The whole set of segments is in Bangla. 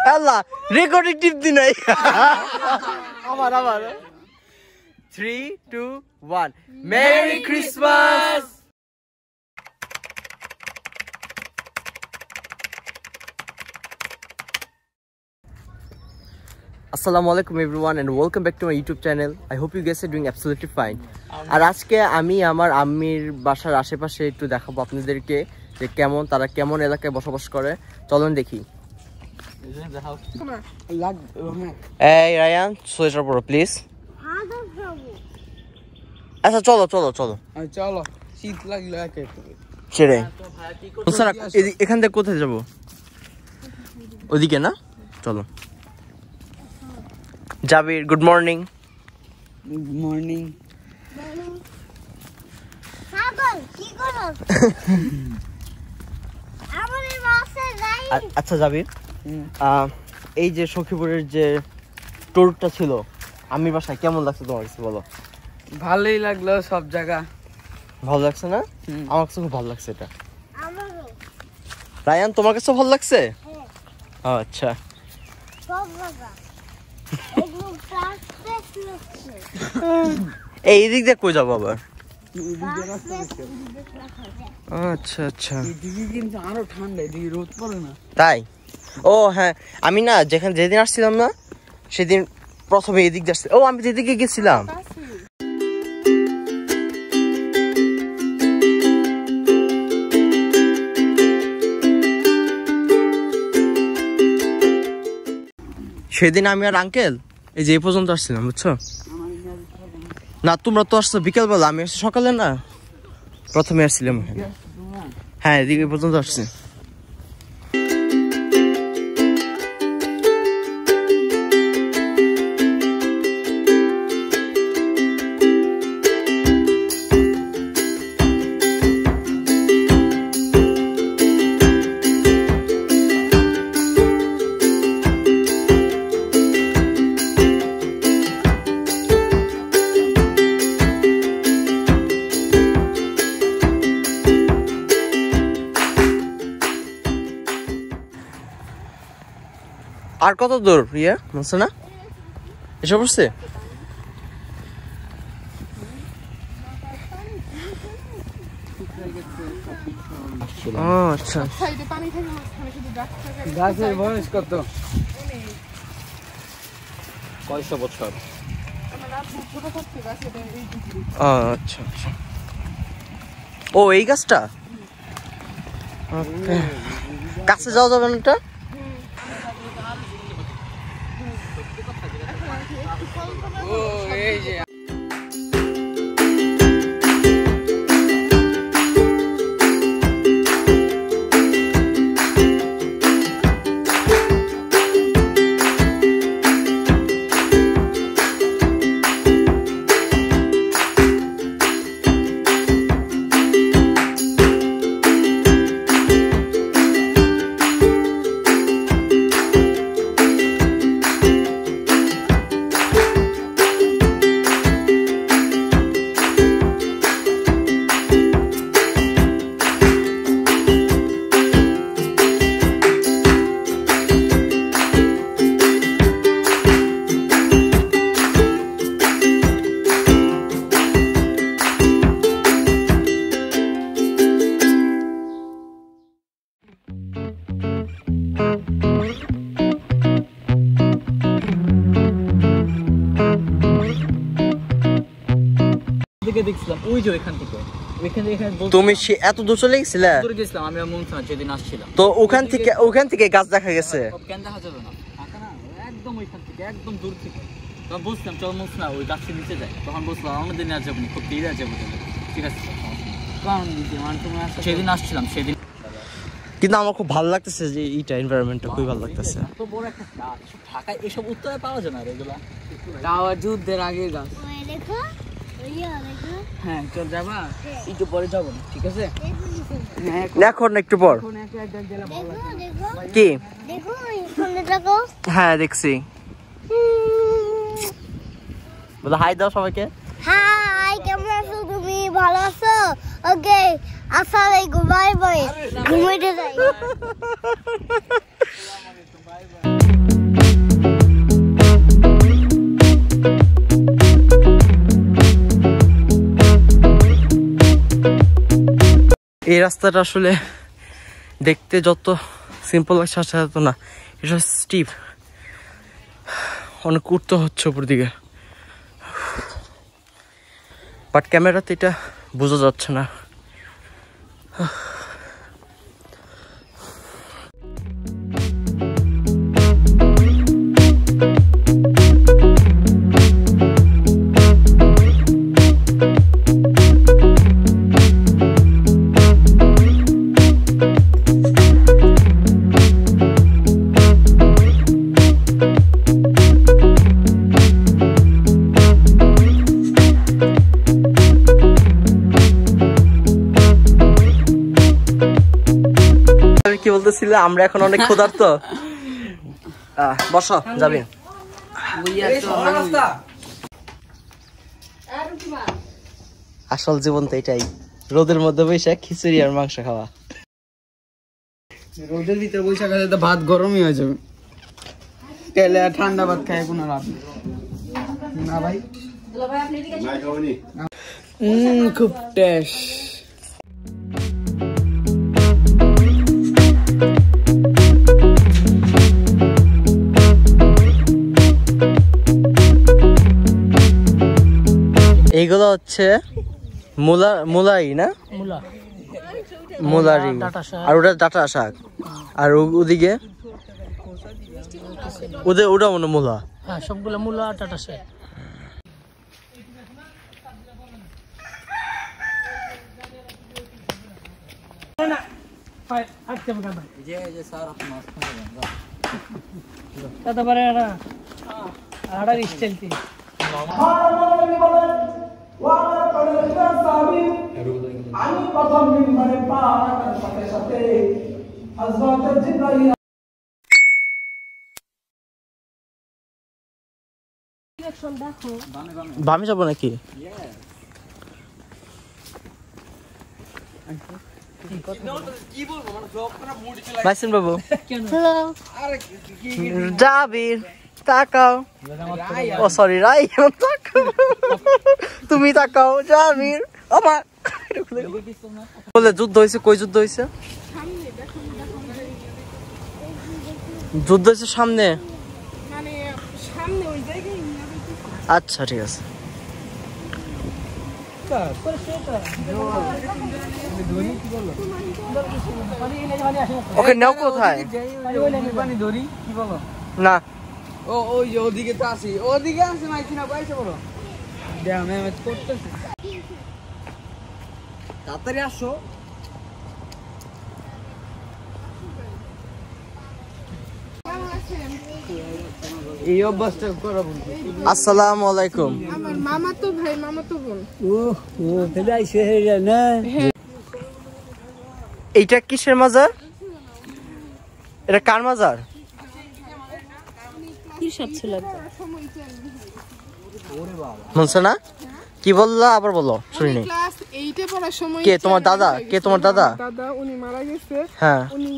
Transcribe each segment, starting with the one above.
আল্লাহ রেকর্ডিং টিপ দি নাই আমার 3 2 1 merry Christmas Assalamualaikum everyone and welcome back to my YouTube channel. I hope you guys are doing absolutely fine. আর আজকে আমি আমার আম্মির বাসার আশেপাশে একটু দেখাবো আপনাদেরকে যে তারা কেমন এলাকায় বসবাস করে। চলুন দেখি। এই রায়ান সোয়েটার পরো প্লিজ। আচ্ছা চলো শীত লাগলো ছেড়ে এখান থেকে কোথায় যাবো? ওদিকে না, চলো। জাবির গুড মর্নিং। আচ্ছা জাবির, এই যে সখীপুরের যে ট্যুরটা ছিল আমি বাসায় কেমন লাগছে তোমার কাছে বলো? ভালোই লাগলো, সব জায়গা ভালো লাগছে না? আমার কাছে খুব ভালো লাগছে এটা। রায়ান তোমার কাছে ভালো লাগছে? আচ্ছা এই দিক দিয়ে কই যাবো আবার? আচ্ছা আচ্ছা, কিন্তু আরো ঠান্ডা, এদিকে রোদ পড়ে না তাই? ও হ্যাঁ, আমি না যেদিন আসছিলাম না সেদিন প্রথমে এদিক দিয়ে আসছি। ও আমি যেদিকে গেছিলাম সেদিন আমি আর আঙ্কেল এই যে এই পর্যন্ত আসছিলাম, বুঝছো? না তোমরা তো আসছো বিকেল বেলা, আমি আসছি সকালে না, প্রথমে আসছিলাম। হ্যাঁ এদিকে পর্যন্ত আসছি। আর কত দূর ইয়া বলছে না এসব বসছে? আচ্ছা গাছের বয়স কত? 600 বছর। আচ্ছা আচ্ছা, ও এই গাছটা কাছে যাওয়া যাবে না এটা? এই যে দেখছিলাম ওই যে ওইখান থেকে তুমি এত দূর চলে গেছিলে? গেছিলাম আমি যেদিন আসছিলাম, তো ওখান থেকে গাছ দেখা গেছে? কেন দেখা যাবে না, একদম ওইখান থেকে একদম দূর থেকে। তখন বুঝলাম চল মুখ না ওই গাছের নিচে যায়, তখন বুঝলাম আমাদের দিনে আর যাবো না, খুব দেরি যাবো। ঠিক আছে সেদিন আসছিলাম সেদিন, কিন্তু আমার খুব ভালো লাগতেছে যে এইটা এনভায়রনমেন্টটা খুবই ভালো লাগতেছে। এত বড় একটা গাছ ঢাকায় এসব উত্তরে পাওয়া যায় না এগুলা, যুদ্ধের আগের গাছ। হ্যাঁ চল যাবা, একটু পরে যাবো না, ঠিক আছে? এখন একটু পর কি? হ্যাঁ দেখছি। বলো হাই দাও সবাইকে। হাই, কেমন আছো তুমি? ভালো আছো? ওকে, আসসালামু আলাইকুম, বাই বাই। ঘুমাইতে যাই। এই রাস্তাটা আসলে দেখতে যত সিম্পল লাগছে আসলে তো না, এটা স্টিপ, অনেক উঠতে হচ্ছে উপর দিকে, বাট ক্যামেরাতে এটা বোঝা যাচ্ছে না। কি বলতেছিল, আমরা এখন অনেক ক্ষুধার্ত। বসো, যাবি? আসল জীবন তো এটাই, রোদের মধ্যে বসে খিচুড়ি আর মাংস খাওয়া। রোদের ভিতরে বসে গেলে তো ভাত গরমই হয়ে যাবে, তেলে ঠান্ডা ভাত খায় কোনো লাভ নেই না ভাই। খুব টেস্ট। এইগুলো হচ্ছে মুলাই না, মুলারি, আর ওটা ডাটা শাক, আর ওদিকে ওটা মনে মূলা। হ্যাঁ, সবগুলো মূলা আর ডাটা শাক। বামে যাবো নাকি? মাইসিন বাবু, জাবির তাকাও, ও সরি রাই, তুমি তাকাও, জাবির আমার বলে যুদ্ধ হয়েছে, কই যুদ্ধ হয়েছে? যুদ্ধ হয়েছে সামনে, আচ্ছা ঠিক আছে। ওকে নাও কোথায়? না ও ওই যে ওদিকে তো আসি, ওদিকে আসি মাইছি না পয়সা বলো ড্যামেজ করতেছে, তাড়াতাড়ি আসো। এই অভ্যাসটা করা বলবো। আসসালামু আলাইকুম। আমার মামাতো ভাই, মামাতো বোন। এইটা কিসের মাজার? এটা কার মাজার? শুনছে না? কি বললা আবার বলো, শুনিনি। ক্লাস 8 এ পড়ার সময় কে তোমার দাদা? কে তোমার দাদা? দাদা উনি মারা গেছে। হ্যাঁ, উনি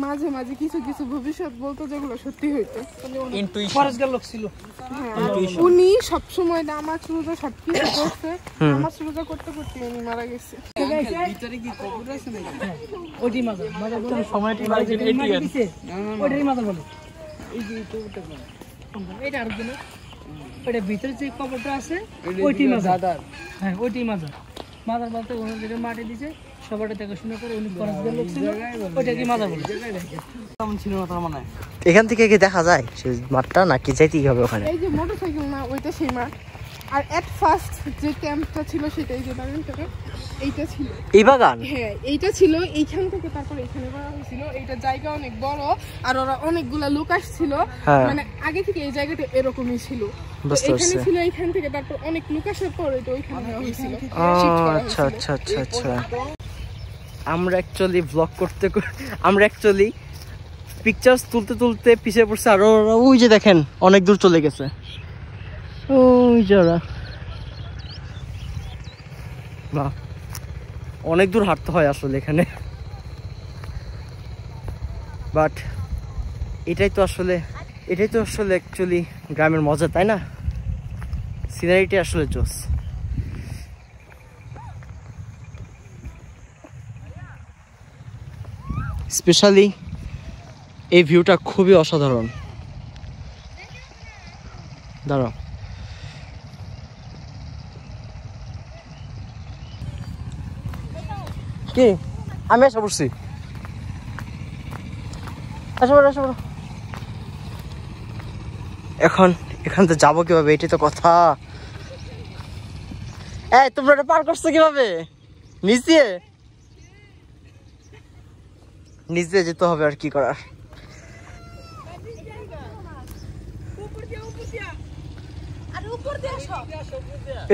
মাঝে মাঝে কিছু কিছু ভবিষ্যৎ বলতো যেগুলো সত্যি হইতো। উনি সব সময় নামাজ রোজা সবকিছু করতে, নামাজ রোজা করতে করতে উনি মারা গেছে। ভিতরে কি কবর আছে নাকি? ওইটি মাজার মাজার বলে সময়টি মাজার দিছে, ওইটাই মাজার বলে। এই যে কবরটা এটা আর দিন, ওইটা ভিতরে যে কবরটা আছে ওইটি মাজার। দাদার। হ্যাঁ, ওইটি মাজার। মাজার বলতে ওখানে যেটা মাটি দিছে সবাইটা দেখাশোনা করে উনি ফরেস্টের লোক ছিল, ওইটা কি মাজার বলে। কেমন ছিল না তার মানে? এখান থেকে কি দেখা যায় সেই মাঠটা, নাকি যাইতেই হবে ওখানে? এই যে মোটরসাইকেল না, ওইটা সেই মাঠ। আর এট ফার্স্ট যে ক্যাম্পটা ছিল সেটাই, যে বাগানটা এইটা ছিল। এই বাগান? হ্যাঁ, এইটা ছিল। এইখান থেকে তারপর এখানে করা হয়েছিল। এইটা জায়গা অনেক বড়, আর ওরা অনেকগুলা লোক আসছিল। মানে আগে থেকে এই জায়গাটা এরকমই ছিল, এখানে ছিল। এইখান থেকে তারপর অনেক লোক আসার পর এটা ওইখানে নেওয়া হয়েছিল। আচ্ছা আচ্ছা আচ্ছা আচ্ছা। আমরা অ্যাকচুয়ালি ব্লগ করতে আমরা অ্যাকচুয়ালি পিকচার্স তুলতে তুলতে পিছিয়ে পড়ছে, আর ওই যে দেখেন অনেক দূর চলে গেছে, ওই যারা না, অনেক দূর হাঁটতে হয় আসলে এখানে। বাট এটাই তো আসলে অ্যাকচুয়ালি গ্রামের মজা, তাই না? সিনারিটি আসলে জোস। স্পেশালি এই ভিউটা খুবই অসাধারণ। দাঁড়াও, কি আমি এসে পড়ছি। এখন এখান থেকে যাবো কিভাবে, এটাই তো কথা। এই তোমরা এটা পার করছো কিভাবে? নিচে নিচে যেতে হবে, আর কি করার।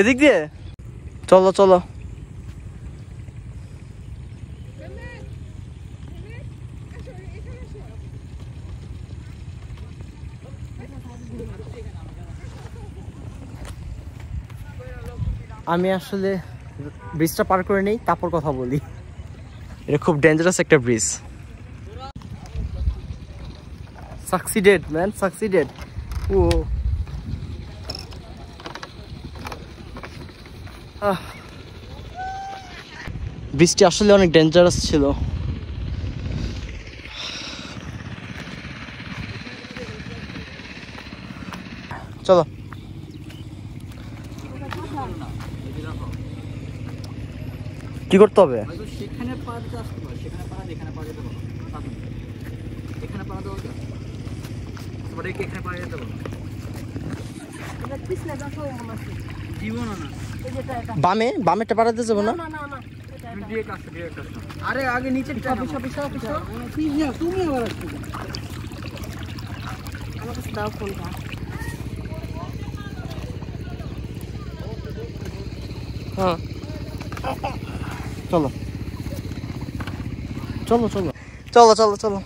এদিক দিয়ে চলো চলো। আমি আসলে ব্রিজটা পার করে নেই, তারপর কথা বলি। এটা খুব ডেঞ্জারাস একটা ব্রিজ। Succeeded man, succeeded. ও ব্রিজটি আসলে অনেক ডেঞ্জারাস ছিল। চলো কি করতে হবে? সেখানে পা দিতে আসতে পারে, সেখানে পা দিয়ে এখানে পা যেতে পারো, এখানে পা দেওয়া যায়, এখানে পা যেতে পারো। জীবন না বামে, বামেটা পাড়াতে যাবো না? আরে আগে নিচে তুমি আবার আসছো। আমার কাছে দাও ফোনটা। হ্যাঁ চলো চলো চলো চলো চলো চলো।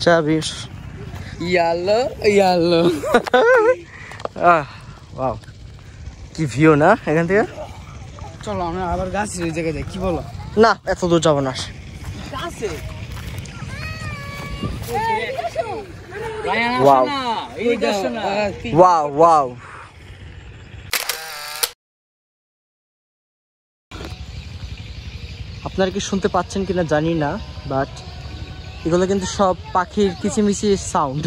চাবিস ইয়ালো ইয়ালো। ওয়াও, কি ভিউ না এখান থেকে। চলো আমরা আবার গাছের ওই জায়গায় যাই, কি বলো? না এত দূর যাবো না। Wow wow wow. আপনারা কি শুনতে পাচ্ছেন কিনা জানি না, বাট এগুলো কিন্তু সব পাখির কিচিমিচি sound.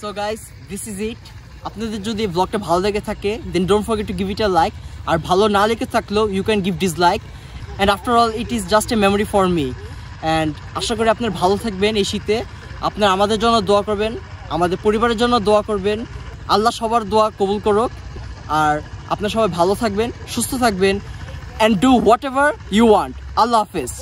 So guys, this is it. আপনাদের যদি ব্লগটা ভালো লেগে থাকে then don't forget to give it a like. আর ভালো না লেগে থাকলেও you can give dislike. And after all it is just a memory for me. And আশা করি আপনারা ভালো থাকবেন এই শীতে। আপনারা আমাদের জন্য দোয়া করবেন, আমাদের পরিবারের জন্য দোয়া করবেন। আল্লাহ সবার দোয়া কবুল করুক। আর আপনারা সবাই ভালো থাকবেন, সুস্থ থাকবেন, and do whatever you want. আল্লাহ হাফেজ।